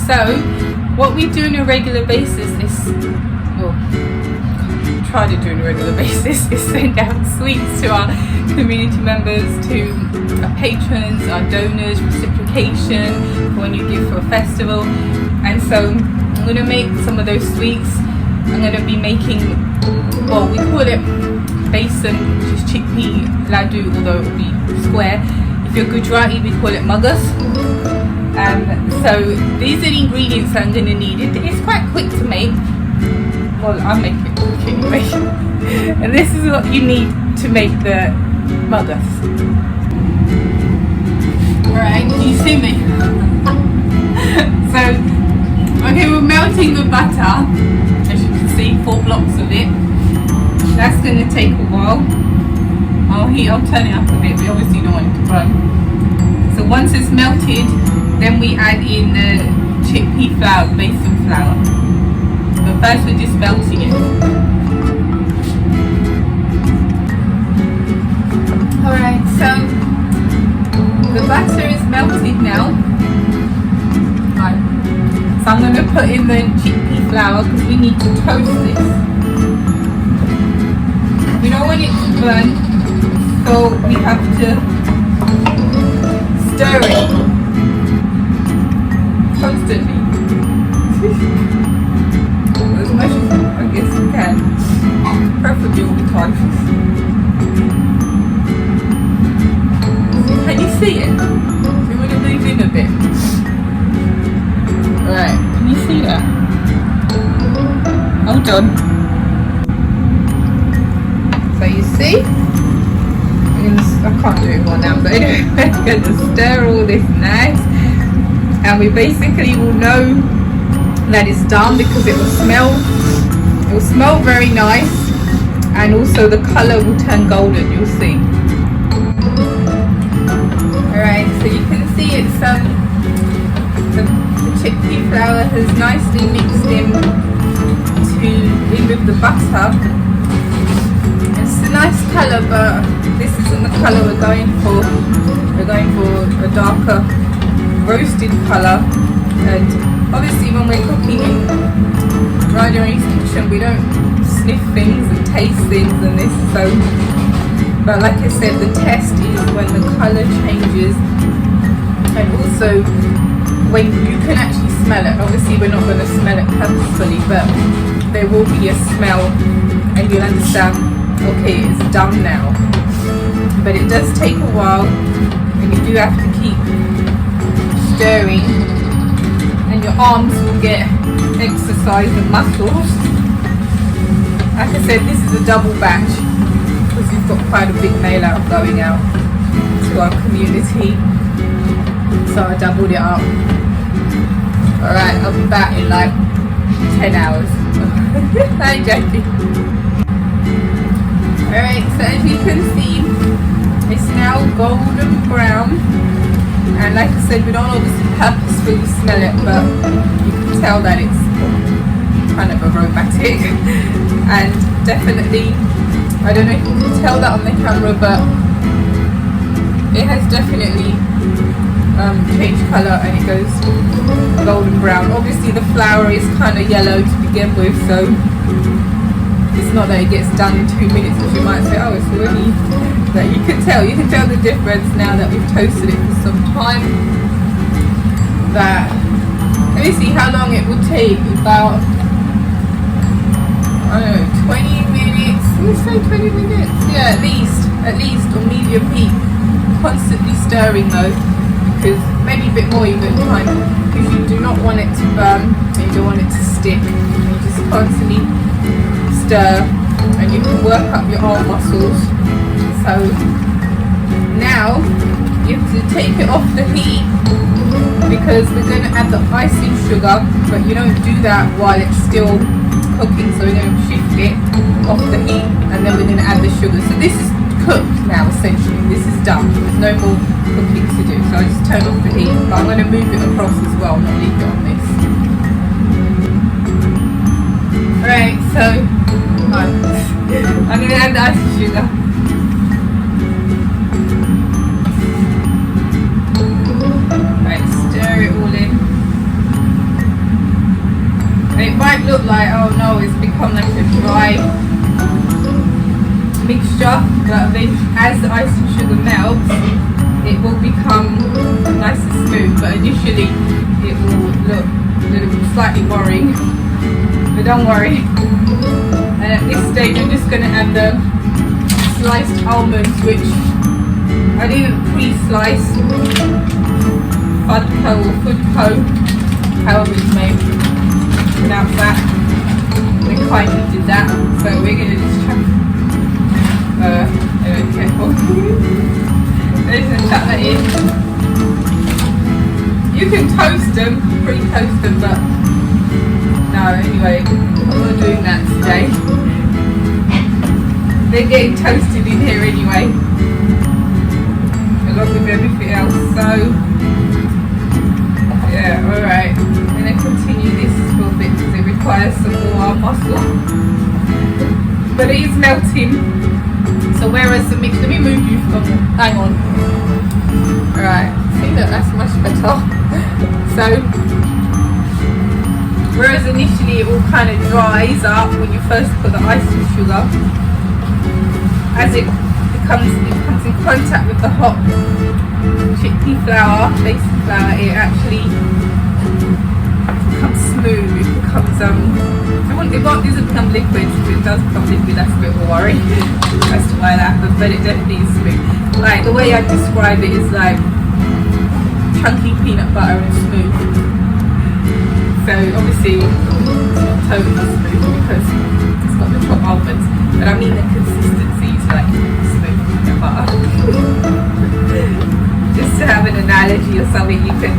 So what we do on a regular basis is, well, try to do on a regular basis, is send out sweets to our community members, to our patrons, our donors, reciprocation for when you give for a festival. And so I'm going to make some of those sweets. I'm going to be making, well, we call it Besan, which is chickpea laddu, although it will be square. If you're Gujarati, we call it muggas. So these are the ingredients I'm going to need. It's quite quick to make. Well, I'll make it quick anyway. And this is what you need to make the muggas. Alright, can you see me? So, okay, we're melting the butter. As you can see, 4 blocks of it. That's going to take a while. I'll turn it up a bit, we obviously don't want it to burn. So once it's melted, then we add in the chickpea flour, besan flour. But first we're just melting it. Alright, so the butter is melted now. Right. So I'm going to put in the chickpea flour because we need to toast this. We don't want it to burn, so we have to stir it constantly. As much as I guess you can. Preferably all the time. Can you see it? So you want to move in a bit. Alright, can you see that? Hold on. So you see? I can't do it more now, but anyway, we're going to stir all this nice. And we basically will know that it's done because it will smell very nice, and also the colour will turn golden, you'll see. Alright, so you can see it's the chickpea flour has nicely mixed in with the butter. It's a nice colour, but this isn't the colour we're going for. We're going for a darker roasted colour. And obviously when we're cooking in Radharani's kitchen, we don't sniff things and taste things and this, so, but like I said, the test is when the colour changes, and also when you can actually smell it. Obviously we're not going to smell it purposefully, but there will be a smell and you'll understand, okay, it's done now. But it does take a while, and you do have to keep stirring, and your arms will get exercise and muscles. Like I said, this is a double batch because we've got quite a big mail out going out to our community, so I doubled it up. Alright, I'll be back in like 10 hours. Hi Jackie. Alright, so as you can see, it's now golden brown, and like I said, we don't obviously purposefully smell it, but you can tell that it's kind of aromatic. And definitely, I don't know if you can tell that on the camera, but it has definitely changed colour, and it goes golden brown. Obviously the flour is kind of yellow to begin with, so it's not that it gets done in 2 minutes, as you might say, oh, it's already, but you can tell the difference now that we've toasted it for some time. That, let me see how long it will take. About, I don't know, 20 minutes, let's say 20 minutes, yeah, at least on medium heat, constantly stirring though, because maybe a bit more even time, because you do not want it to burn, and you don't want it to stick. You just constantly stir, and you can work up your arm muscles. So now you have to take it off the heat, because we're going to add the icing sugar, but you don't do that while it's still cooking, so we're going to shift it off the heat, and then we're going to add the sugar. So this is cooked now, essentially. This is done. There's no more cooking to do, so I just turn off the heat, but I'm going to move it across as well, not leave it on this. Alright, so I'm going to add the icing sugar. Right, stir it all in. like, oh no, it's become like a dry mixture, but then as the ice and sugar melts, it will become nice and smooth, but initially it will look a little bit slightly worrying, but don't worry. And at this stage I'm just going to add the sliced almonds, which I didn't pre-slice. Fudco or Foodco, however it's made, pronounce that. They kindly did that, so we're going to just chuck, anyway, careful. We're just going to chuck that in. You can toast them, pre-toast them, but no, anyway, I'm not doing that today. They're getting toasted in here anyway, along with everything else, so yeah, alright. I'm going to continue this for a bit because it requires some more muscle. But it is melting. So whereas the mix, let me move you from, hang on. Alright, see that, that's much better. So, whereas initially it all kind of dries up when you first put the ice and sugar, as it comes in contact with the hot chickpea flour, basic flour, it actually becomes smooth. It becomes it doesn't become liquid. If it does become liquid, that's a bit of a worry as to why that happens, but it definitely is smooth. Like the way I describe it is like chunky peanut butter and smooth. So obviously it's not totally smooth because it's got the top almonds, but I mean the consistency is like smooth peanut butter. Just to have an analogy or something you can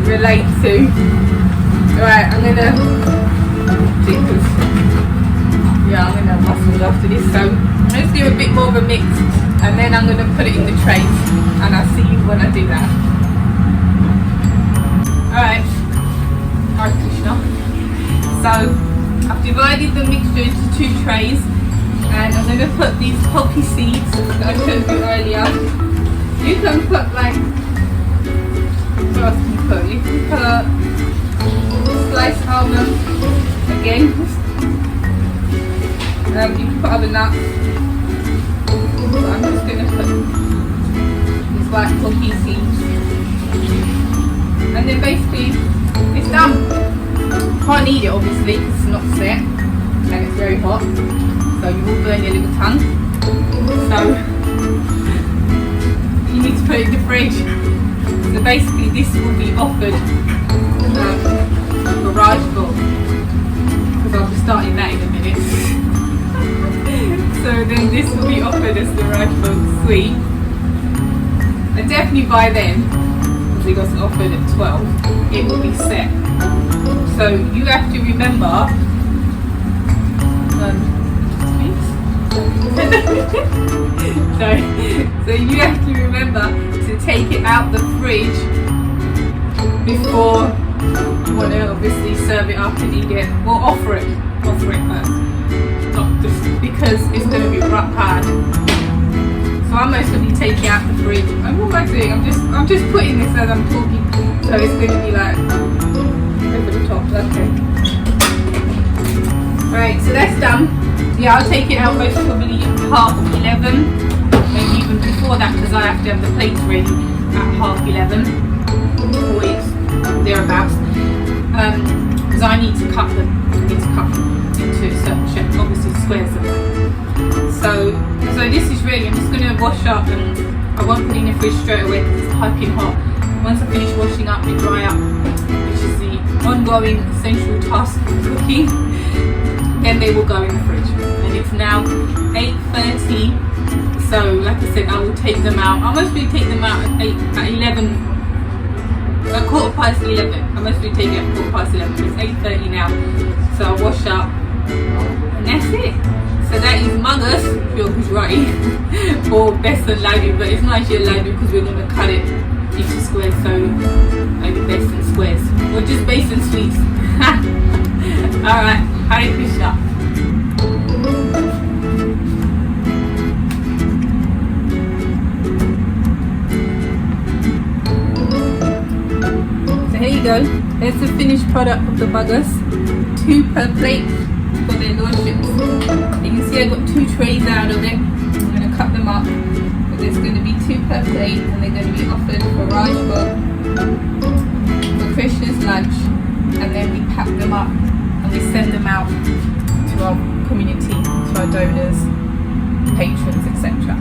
relate to. Alright, I'm gonna muscle after this, so let's do a bit more of a mix and then I'm gonna put it in the trays and I'll see you when I do that. Alright, Hare Krishna. So I've divided the mixture into 2 trays and I'm gonna put these poppy seeds that I showed you earlier. You can put like, what else can you put? You can put sliced almonds, again, you can put other nuts, but I'm just going to put these white poppy seeds, and then basically it's done. Can't eat it obviously because it's not set and it's very hot, so you will burn your little tongue, so you need to put it in the fridge. So basically this will be offered for Rajbog, because I'll be starting that in a minute. So then this will be offered as the Rajbog sweet. And definitely by then, because it was offered at 12, it will be set. So you have to remember so you have to remember to take it out the fridge before you want to obviously serve it up and eat it, or offer it first, not just because it's going to be rough hard. So I'm mostly taking out the fridge. And what am I doing? I'm just putting this as I'm talking, so it's going to be like over the top. Okay. Right, so that's done. Yeah, I'll take it out most probably at 11:30, maybe even before that, because I have to have the plates ready at 11:30, or it's thereabouts. Because I need to cut them. into certain shapes, obviously squares of them. So this is ready. I'm just going to wash up, and I won't put it in the fridge straight away because it's piping hot. Once I finish washing up and dry up, which is the ongoing essential task of cooking, then they will go in the fridge. And it's now 8:30, so like I said, I will take them out. I'll mostly take them out at 11, at 11:15. I mostly take it at 11:15. It's 8:30 now, so I'll wash up, and that's it. So that is Magas, if you're Gujarati, or Besan Ladu, but it's not actually a Ladu because we're going to cut it into squares, so maybe Besan squares, or just Besan sweets. Alright, Hare Krishna. So here you go, Here's the finished product of the buggers. 2 per plate for their lordships. You can see I got 2 trays out of it. I'm going to cut them up. But there's going to be 2 per plate, and they're going to be offered for Raj for Krishna's lunch. And then we pack them up and we send them out to our community, to our donors, patrons, etc.